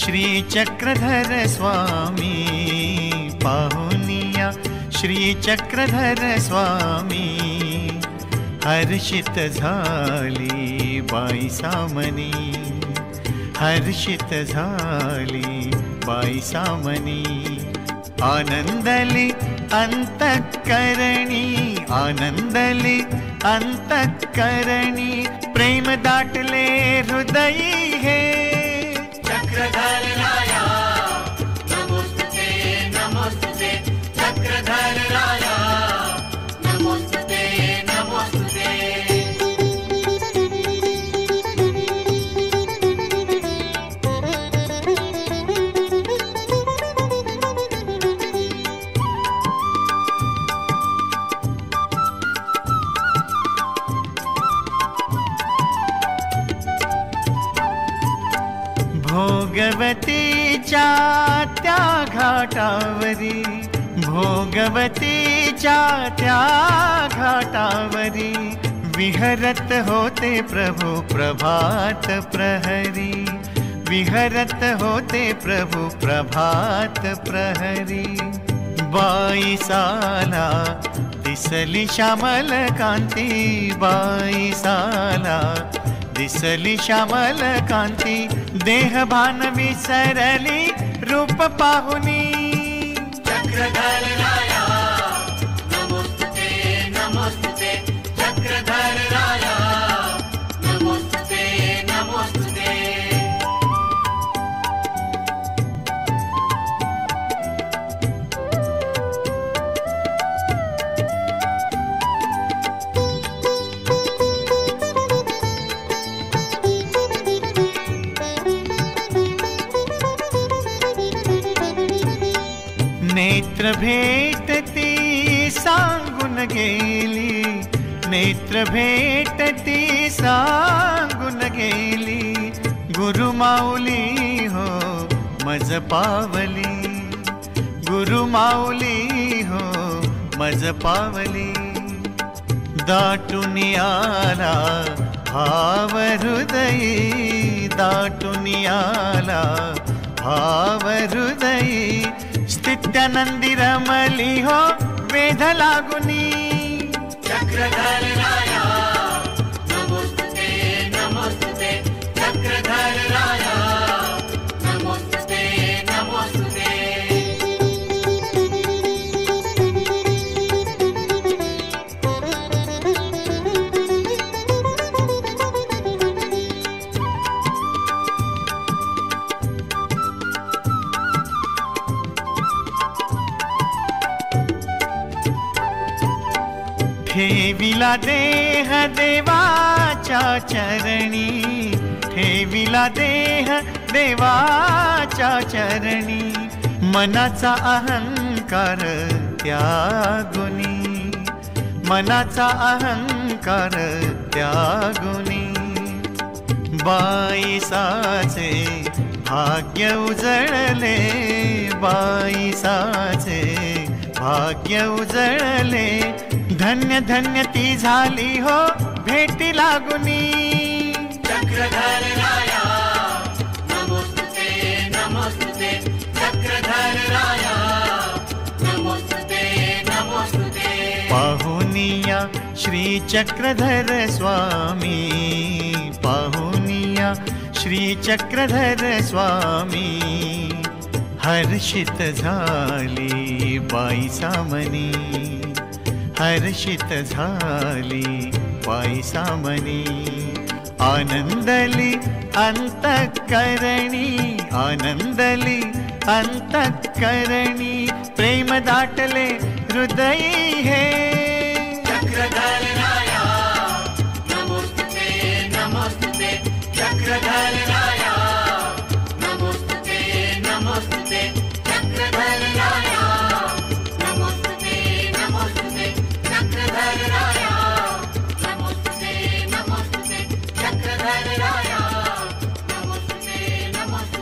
श्री चक्रधर स्वामी पाहुनिया श्री चक्रधर स्वामी हर्षित झाली बाई सामनी हर्षित झाली बाई सामनी आनंदली अंतःकरणी आनंदली अंतःकरणी प्रेम दाटले हृदयी हे चक्रधर राया नमोस्तुते नमोस्तुते चक्रधर राया नमोस्तुते नमोस्तुते भोगवतीच्या त्या घाटावरी भोगवतीच्या त्या घाटावरी विहरत होते प्रभु प्रभात प्रहरी विहरत होते प्रभु प्रभात प्रहरी बाई साला दिसली श्यामल कांती बाई साला दिसली श्यामल कांती देहभान विसरली रूप पाहुनी चक्रधर राया नमोस्तुते नमोस्तुते चक्रधर राया नमोस्तुते नमोस्तुते नेत्र भेटती सांगून गेली नेत्र भेटती सांगून गेली गुरुमाऊली हो मज पावली गुरुमाऊली हो मज पावली दाटून आला भाव हृदयी दाटून आला भाव हृदयी स्थित्यानंदी रमली हो वेध लागुनी चक्रधर राया नमोस्तुते नमोस्तुते चक्रधर राया नमोस्तुते नमोस्तुते ठेविला देह देवाच्या चरणी ठेविला देह देवाच्या चरणी मनाचा अहंकार त्यागुनी मनाचा अहंकार त्यागुनी बाईसाचे भाग्य उजळले बाईसाचे भाग्य उजळले धन्य धन्य ती झाली हो भेटी लागुनी चक्रधर राया नमोस्तुते नमोस्तुते चक्रधर राया नमोस्तुते नमोस्तुते पाहुनिया श्री चक्रधर स्वामी पाहुनिया श्री चक्रधर स्वामी हर्षित झाली बाई सामनी हर्षित झाली बाई सामनी आनंदली अंतःकरणी आनंदली अंतःकरणी प्रेम दाटले हृदयी हे चक्रधर राया नमोस्तुते नमोस्तुते चक्रधर राया नमोस्तुते नमोस्तुते